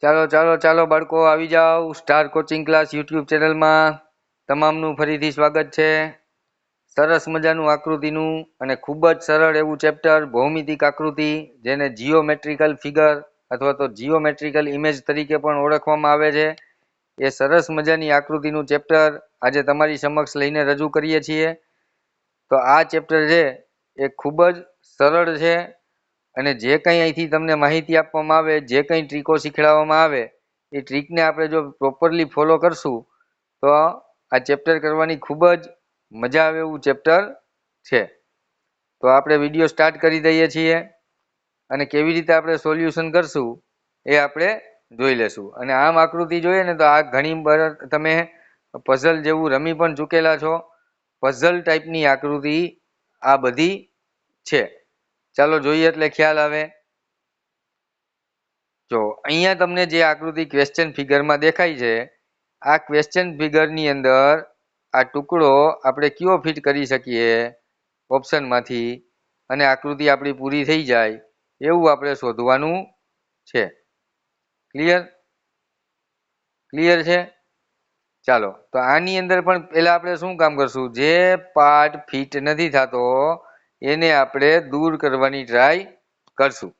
ચાલો ચાલો ચાલો બાળકો આવી જાઓ સ્ટાર કોચિંગ ક્લાસ યુટ્યુબ ચેનલમાં તમામનું ફરીથી સ્વાગત છે। સરસ મજાનું આકૃતિનું અને ખૂબ જ સરળ એવું ચેપ્ટર ભૌમિતિક આકૃતિ જેને જીઓમેટ્રિકલ ફિગર અથવા તો જીઓમેટ્રિકલ ઇમેજ તરીકે પણ ઓળખવામાં આવે છે। એ સરસ મજાની આકૃતિનું ચેપ્ટર આજે તમારી સમક્ષ લઈને રજૂ કરીએ છીએ। તો આ ચેપ્ટર છે એ ખૂબ જ સરળ છે અને જે કંઈ અહીંથી તમને માહિતી આપવામાં આવે, જે કંઈ ટ્રીકો શીખવાડવામાં આવે એ ટ્રીકને આપણે જો પ્રોપરલી ફોલો કરશું તો આ ચેપ્ટર કરવાની ખૂબ જ મજા આવે એવું ચેપ્ટર છે। તો આપણે વિડીયો સ્ટાર્ટ કરી દઈએ છીએ અને કેવી રીતે આપણે સોલ્યુશન કરશું એ આપણે જોઈ લેશું। અને આમ આકૃતિ જોઈએ ને તો આ ઘણી વાર તમે પઝલ જેવું રમી પણ ચૂકેલા છો। પઝલ ટાઈપની આકૃતિ આ બધી છે। ચાલો જોઈએ એટલે ખ્યાલ આવે। જો અહીંયા તમને જે આકૃતિ ક્વેશ્ચન ફિગરમાં દેખાય છે, આ ક્વેશ્ચન ફિગરની અંદર આ ટુકડો આપણે કયો ફિટ કરી શકીએ ઓપ્શનમાંથી અને આકૃતિ આપણી પૂરી થઈ જાય એવું આપણે શોધવાનું છે। ક્લિયર ક્લિયર છે? ચાલો તો આની અંદર પણ પહેલા આપણે શું કામ કરશું, જે પાર્ટ ફિટ નથી થતો એને આપણે દૂર કરવાની ટ્રાય કરશું।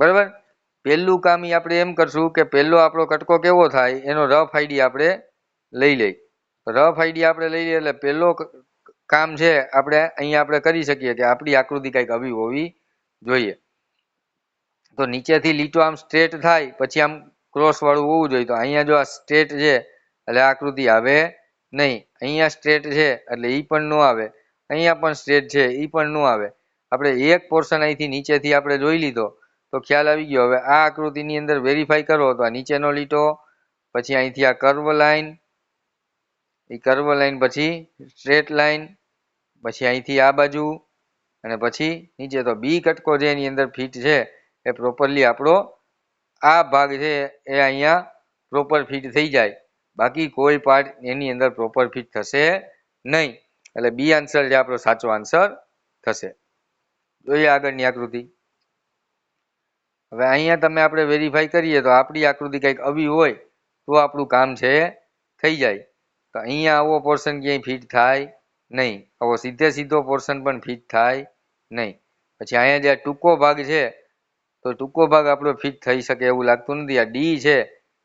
બરાબર? પહેલું કામ આપણે એમ કરશું કે પહેલો આપણો કટકો કેવો થાય એનો રફ આઈડિયા આપણે લઈ લઈ। રફ આઈડિયા આપણે લઈ લઈએ એટલે પહેલો કામ છે આપણે અહીંયા આપણે કરી શકીએ કે આપણી આકૃતિ કંઈક આવી હોવી જોઈએ। તો નીચેથી લીટો આમ સ્ટ્રેટ થાય પછી આમ ક્રોસ વાળું હોવું જોઈએ। તો અહીંયા જો આ સ્ટ્રેટ છે એટલે આકૃતિ આવે નહીં। અહીંયા સ્ટ્રેટ છે એટલે એ પણ ન આવે, અહીંયા પણ સ્ટ્રેટ છે એ પણ ન આવે। આપણે એક પોર્શન અહીંથી નીચેથી આપણે જોઈ લીધો તો ખ્યાલ આવી ગયો। હવે આ આકૃતિની અંદર વેરીફાઈ કરો તો આ નીચેનો લીટો, પછી અહીંથી આ કર્વ લાઈન, એ કર્વ લાઈન પછી સ્ટ્રેટ લાઈન, પછી અહીંથી આ બાજુ અને પછી નીચે તો બી કટકો જે એની અંદર ફિટ છે એ પ્રોપરલી આપણો આ ભાગ છે એ અહીંયા પ્રોપર ફિટ થઈ જાય, બાકી કોઈ પાર્ટ એની અંદર પ્રોપર ફિટ થશે નહીં। એટલે બી આન્સર જે આપણો સાચો આન્સર થશે। જોઈએ આગળની આકૃતિ। હવે અહીંયા તમે આપણે વેરીફાઈ કરીએ તો આપણી આકૃતિ કંઈક આવી હોય તો આપણું કામ છે થઈ જાય। તો અહીંયા આવો પોર્શન ક્યાંય ફિટ થાય નહીં, આવો સીધે સીધો પોર્શન પણ ફિટ થાય નહીં। પછી અહીંયા જે ટૂંકો ભાગ છે તો ટૂંકો ભાગ આપણો ફિટ થઈ શકે એવું લાગતું નથી। આ ડી છે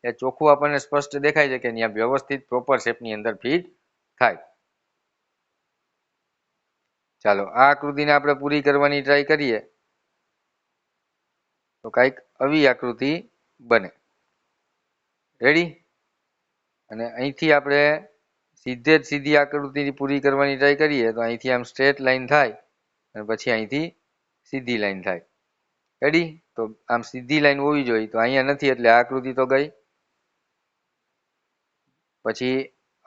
એ ચોખ્ખું આપણને સ્પષ્ટ દેખાય છે કે ત્યાં વ્યવસ્થિત પ્રોપર શેપની અંદર ફિટ થાય। ચાલો આ આકૃતિને આપણે પૂરી કરવાની ટ્રાય કરીએ તો કંઈક આવી આકૃતિ બને। રેડી? અને અહીંથી આપણે સીધે જ સીધી આકૃતિ પૂરી કરવાની ટ્રાય કરીએ તો અહીંથી આમ સ્ટ્રેટ લાઈન થાય અને પછી અહીંથી સીધી લાઈન થાય। રેડી? તો આમ સીધી લાઈન હોવી જોઈએ તો અહીંયા નથી એટલે આ આકૃતિ તો ગઈ। પછી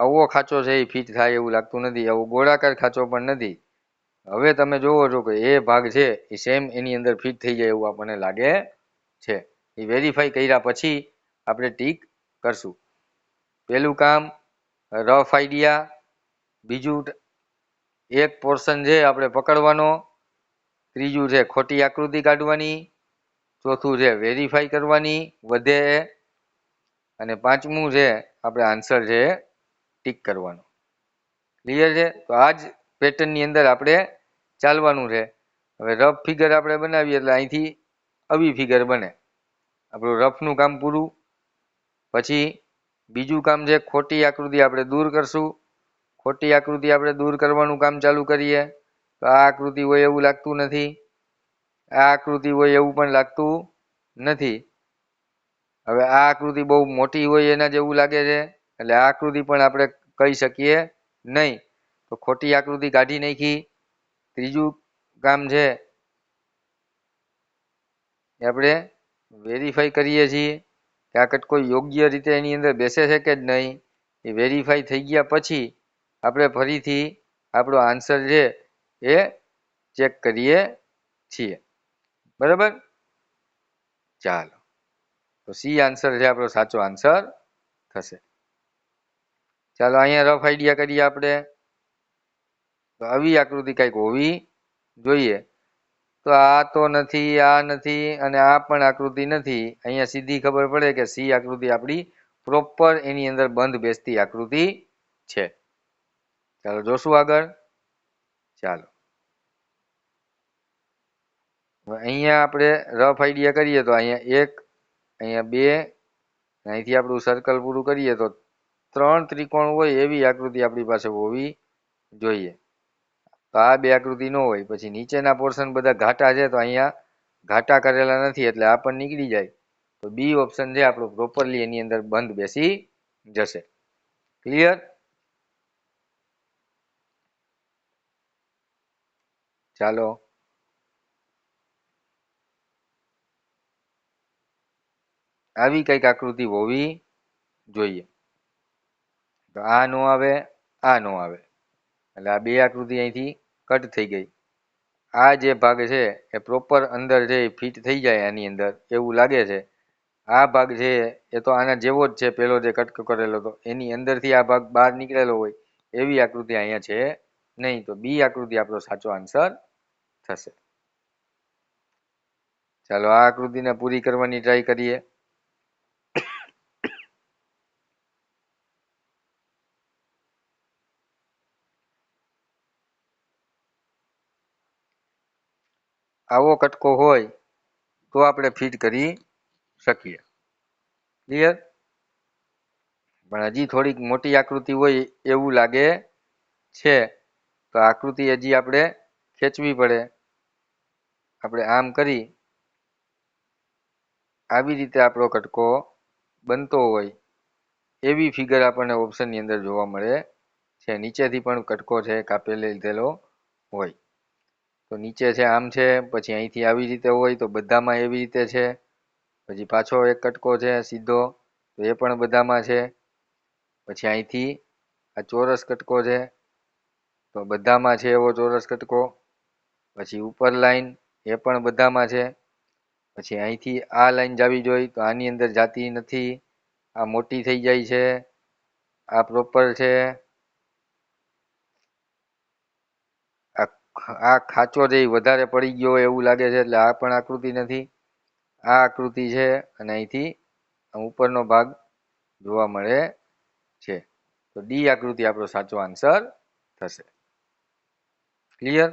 આવો ખાંચો છે એ ફિટ થાય એવું લાગતું નથી, આવો ગોળાકાર ખાંચો પણ નથી। હવે તમે જોવો છો કે એ ભાગ છે એ સેમ એની અંદર ફિટ થઈ જાય એવું આપણને લાગે છે। એ વેરીફાઈ કર્યા પછી આપણે ટીક કરશું। પહેલું કામ રફ આઈડિયા, બીજું એક પોર્શન છે આપણે પકડવાનો, ત્રીજું છે ખોટી આકૃતિ કાઢવાની, ચોથું છે વેરીફાઈ કરવાની વધે, અને પાંચમું છે આપણે આન્સર છે ટીક કરવાનો। ક્લિયર છે? તો આ જ પેટર્નની અંદર આપણે ચાલવાનું છે। હવે રફ ફિગર આપણે બનાવીએ એટલે અહીંથી આવી ફિગર બને, આપણું રફનું કામ પૂરું। પછી બીજું કામ છે ખોટી આકૃતિ આપણે દૂર કરશું। ખોટી આકૃતિ આપણે દૂર કરવાનું કામ ચાલુ કરીએ તો આ આકૃતિ હોય એવું લાગતું નથી, આ આકૃતિ હોય એવું પણ લાગતું નથી। હવે આ આકૃતિ બહુ મોટી હોય એના જેવું લાગે છે એટલે આ આકૃતિ પણ આપણે કહી શકીએ નહીં, તો ખોટી આકૃતિ કાઢી નાખી। ત્રીજું કામ છે એ આપણે વેરીફાઈ કરીએ છીએ કે આ કટકો યોગ્ય રીતે એની અંદર બેસે છે કે જ નહીં। એ વેરીફાઈ થઈ ગયા પછી આપણે ફરીથી આપણો આન્સર છે એ ચેક કરીએ છીએ। બરાબર? ચાલો તો સી આન્સર છે આપણો સાચો આન્સર થશે। ચાલો અહીંયા રફ આઈડિયા કરીએ આપણે તો આવી આકૃતિ કંઈક હોવી જોઈએ। તો તો આ તો નથી, આ નથી અને આ પણ આકૃતિ નથી. અહીંયા સીધી ખબર પડે કે સી આકૃતિ આપણી પ્રોપર એની અંદર બંધ બેસતી આકૃતિ છે. ચાલો જોશું આગળ. ચાલો અહીંયા આપણે રફ આઈડિયા કરીએ તો અહીંયા 1, અહીંયા 2, અહીંથી આપણું સર્કલ પૂરું કરીએ તો 3 ત્રિકોણ હોય એવી આકૃતિ આપણી પાસે હોવી જોઈએ. તો આ 2 આકૃતિ ન હોય. પછી નીચેના પોર્શન બધા ઘાટા છે, તો અહીંયા ઘાટા કરેલા નથી એટલે આ પણ નીકળી જાય. તો બી ઓપ્શન છે આપણો પ્રોપરલી એની અંદર બંધ બેસી જશે. ક્લિયર? ચાલો આવી કઈક આકૃતિ હોવી જોઈએ. તો આ નો આવે, આ નો આવે એટલે આ 2 આકૃતિ અહીંથી કટ થઈ ગઈ. આ જે ભાગ છે એ પ્રોપર અંદર જે ફિટ થઈ જાય આની અંદર એવું લાગે છે. આ ભાગ છે એ તો આના જેવો જ છે, પેલો જે કટ કરેલો હતો એની અંદરથી આ ભાગ બહાર નીકળેલો હોય એવી આકૃતિ અહીંયા છે નહીં. તો બી આકૃતિ આપણો સાચો આન્સર થશે. ચાલો આ આકૃતિને પૂરી કરવાની ટ્રાય કરીએ. આવો કટકો હોય તો આપણે ફિટ કરી શકીએ. ક્લિયર? પણ હજી થોડીક મોટી આકૃતિ હોય એવું લાગે છે તો આકૃતિ હજી આપણે ખેંચવી પડે. આપણે આમ કરી આવી રીતે આપણો કટકો બનતો હોય એવી ફિગર આપણને ઓપ્શનની અંદર જોવા મળે છે. નીચેથી પણ કટકો છે કાપેલે લીધેલો હોય. તો નીચે છે આમ છે, પછી અહીંથી આવી રીતે હોય તો બધામાં એવી રીતે છે. પછી પાછો એક કટકો છે સીધો, તો એ પણ બધામાં છે. પછી અહીંથી આ ચોરસ કટકો છે તો બધામાં છે એવો ચોરસ કટકો. પછી ઉપર લાઈન એ પણ બધામાં છે. પછી અહીંથી આ લાઈન જાવી જોઈએ તો આની અંદર જાતી નથી, આ મોટી થઈ જાય છે. આ પ્રોપર છે. આ ખાચો જે વધારે પડી ગયો એવું લાગે છે એટલે આ પણ આકૃતિ નથી. આ આકૃતિ છે અને અહીંથી ઉપરનો ભાગ જોવા મળે છે. તો ડી આકૃતિ આપણો સાચો આન્સર થશે. ક્લિયર?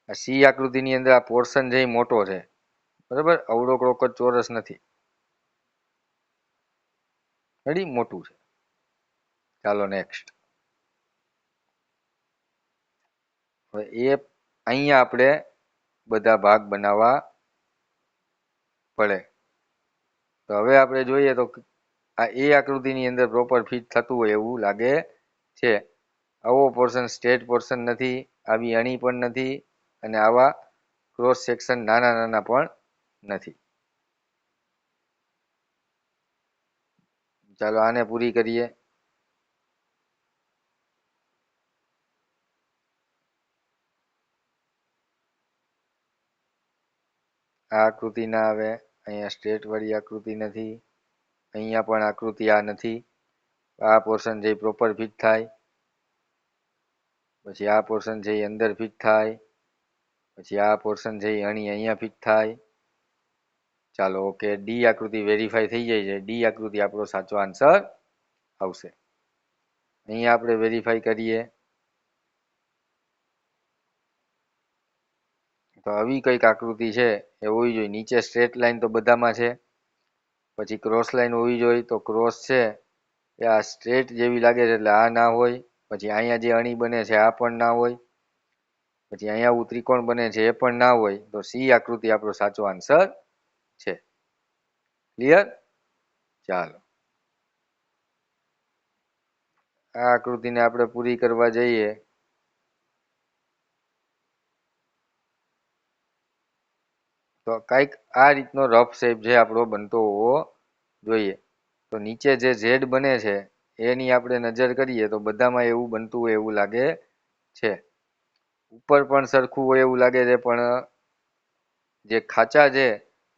આ સી આકૃતિની અંદર આ પોર્શન છે એ મોટો છે, બરાબર? અવળો ક્રોકર ચોરસ નથી. રેડી? મોટું છે. ચાલો નેક્સ્ટ. હવે એ અહીંયા આપણે બધા ભાગ બનાવવા પડે. તો હવે આપણે જોઈએ તો આ એ આકૃતિની અંદર પ્રોપર ફિટ થતું હોય એવું લાગે છે. આવો પોર્શન સ્ટ્રેટ પોર્શન નથી, આવી અણી પણ નથી અને આવા ક્રોસ સેક્શન નાના નાના પણ નથી. ચાલો આને પૂરી કરીએ. આ આકૃતિ ના આવે, અહીંયા સ્ટ્રેટ વાળી આકૃતિ નથી, અહીંયા પણ આકૃતિ આ નથી. આ પોર્શન જે પ્રોપર ફિટ થાય, પછી આ પોર્શન છે એ અંદર ફિટ થાય, પછી આ પોર્શન છે એ અણી અહીંયા ફિટ થાય. ચાલો ઓકે, ડી આકૃતિ વેરીફાઈ થઈ જાય છે. ડી આકૃતિ આપણો સાચો આન્સર આવશે. અહીંયા આપણે વેરીફાઈ કરીએ તો આવી કઈક આકૃતિ છે એ હોવી જોઈએ. નીચે સ્ટ્રેટ લાઈન તો બધામાં છે, પછી ક્રોસ લાઈન હોવી જોઈએ તો ક્રોસ છે એ આ સ્ટ્રેટ જેવી લાગે છે એટલે આ ના હોય. પછી અહીંયા જે અણી બને છે આ પણ ના હોય. પછી અહીંયા આવું ત્રિકોણ બને છે એ પણ ના હોય. તો સી આકૃતિ આપણો સાચો આન્સર છે. ક્લિયર? ચાલો આ આકૃતિને આપણે પૂરી કરવા જઈએ તો કંઈક આ રીતનો રફ શેપ છે આપણો બનતો હોવો જોઈએ. તો નીચે જે ઝેડ બને છે એની આપણે નજર કરીએ તો બધામાં એવું બનતું હોય એવું લાગે છે. ઉપર પણ સરખું હોય એવું લાગે છે, પણ જે ખાચા છે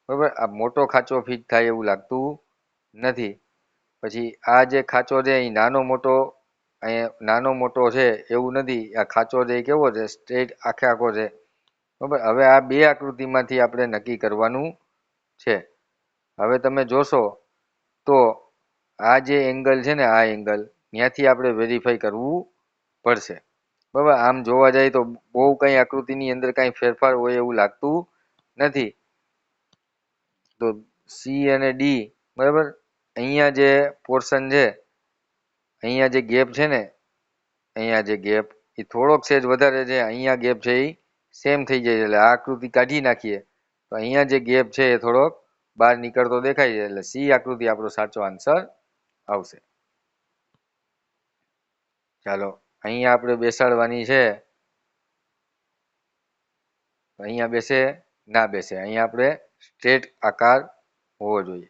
બરોબર, આ મોટો ખાચો ફિટ થાય એવું લાગતું નથી. પછી આ જે ખાચો છે એ નાનો મોટો અહીંયા નાનો મોટો છે એવું નથી. આ ખાચો છે કેવો છે સ્ટ્રેટ આખે આખો છે બરાબર. હવે આ બે આકૃતિમાંથી આપણે નક્કી કરવાનું છે. હવે તમે જોશો તો આ જે એંગલ છે ને, આ એંગલ ત્યાંથી આપણે વેરીફાઈ કરવું પડશે. બરાબર. આમ જોવા જાય તો બહુ કઈ આકૃતિની અંદર કઈ ફેરફાર હોય એવું લાગતું નથી. તો સી અને ડી, બરાબર, અહીંયા જે પોર્શન છે, અહીંયા જે ગેપ છે ને, અહીંયા જે ગેપ એ થોડોક સેજ વધારે છે, અહીંયા ગેપ છે એ સેમ થઈ જાય. એટલે આ આકૃતિ કાઢી નાખીએ તો અહીંયા જે ગેપ છે એ થોડોક બહાર નીકળતો દેખાય છે. એટલે સી આકૃતિ આપણો સાચો આન્સર આવશે. ચાલો, અહીંયા આપણે બેસાડવાની છે. અહીંયા બેસે ના બેસે? અહીંયા આપણે સ્ટ્રેટ આકાર હોવો જોઈએ.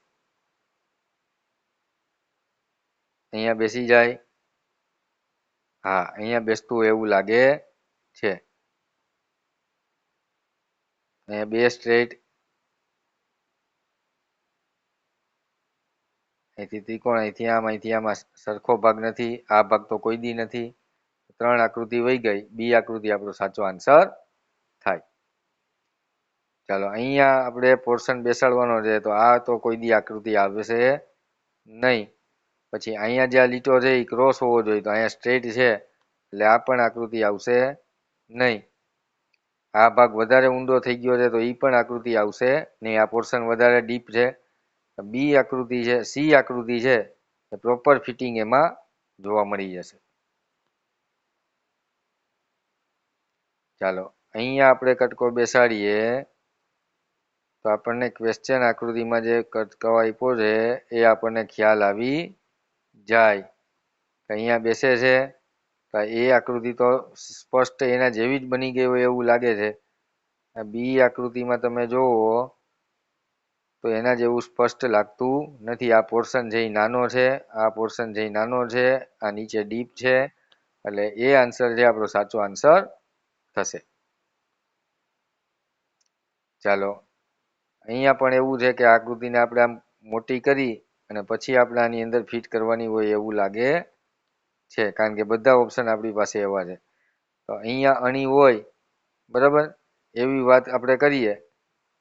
અહીંયા બેસી જાય? હા, અહીંયા બેસતું એવું લાગે છે. અહીંયા બે સ્ટ્રેટ, અહીંથી ત્રિકોણ, અહીંથી આમાં સરખો ભાગ નથી. આ ભાગ તો કોઈ દી નથી. ત્રણ આકૃતિ વહી ગઈ. બી આકૃતિ આપણો સાચો આન્સર થાય. ચાલો, અહીંયા આપણે પોર્શન બેસાડવાનો છે, તો આ તો કોઈ દી આકૃતિ આવશે નહીં. પછી અહીંયા જે આ લીટો છે એ ક્રોસ હોવો જોઈએ, તો અહીંયા સ્ટ્રેટ છે એટલે આ પણ આકૃતિ આવશે નહીં. આ ભાગ વધારે ઊંડો થઈ ગયો છે તો એ પણ આકૃતિ આવશે નહીં. આ પોર્શન વધારે ડીપ છે. બી આકૃતિ છે, સી આકૃતિ છે એ પ્રોપર ફિટિંગ એમાં જોવા મળી જશે. ચાલો, અહીંયા આપણે કટકો બેસાડીએ તો આપણને ક્વેશ્ચન આકૃતિમાં જે કટકો આપ્યો છે એ આપણને ખ્યાલ આવી જાય. અહીંયા બેસે છે તો એ આકૃતિ તો સ્પષ્ટ એના જેવી જ બની ગઈ હોય એવું લાગે છે. બી આકૃતિમાં તમે જોવો તો એના જેવું સ્પષ્ટ લાગતું નથી. આ પોર્શન જે નાનો છે, આ પોર્શન જે નાનો છે, આ નીચે ડીપ છે, એટલે એ આન્સર છે આપણો સાચો આન્સર થશે. ચાલો, અહીંયા પણ એવું છે કે આકૃતિને આપણે આમ મોટી કરી અને પછી આપણે આની અંદર ફિટ કરવાની હોય એવું લાગે છે, કારણ કે બધા ઓપ્શન આપણી પાસે એવા છે. તો અહીંયા અણી હોય, બરાબર, એવી વાત આપણે કરીએ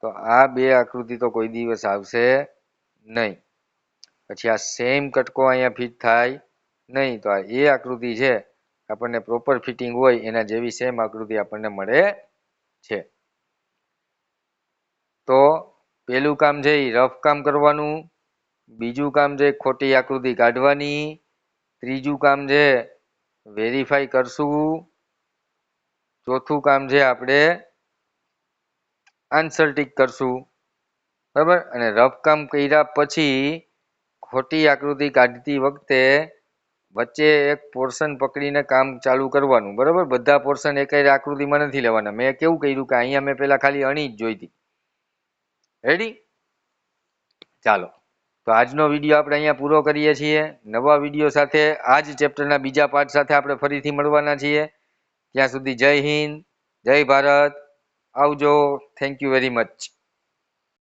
તો આ બે આકૃતિ તો કોઈ દિવસ આવશે નહીં. પછી આ સેમ કટકો અહીંયા ફિટ થાય નહીં. તો આ એ આકૃતિ છે આપણને પ્રોપર ફિટિંગ હોય એના જેવી સેમ આકૃતિ આપણને મળે છે. તો પેલું કામ છે એ રફ કામ કરવાનું, બીજું કામ છે ખોટી આકૃતિ કાઢવાની, ત્રીજું કામ છે વેરીફાઈ કરશું, ચોથું કામ છે આપણે આન્સર ટીક કરશું. બરાબર. અને રફ કામ કર્યા પછી ખોટી આકૃતિ કાઢતી વખતે વચ્ચે એક પોર્શન પકડીને કામ ચાલુ કરવાનું. બરાબર. બધા પોર્શન એક આકૃતિમાં નથી લેવાના. મેં કેવું કર્યું કે અહીંયા મેં પેલા ખાલી અણી જ જોઈતી. રેડી? ચાલો, તો આજનો વિડીયો આપણે અહીંયા પૂરો કરીએ છીએ. નવા વિડીયો સાથે આ જ ચેપ્ટરના બીજા પાર્ટ સાથે આપણે ફરીથી મળવાના છીએ. ત્યાં સુધી જય હિન્દ, જય ભારત, આવજો. Thank you very much.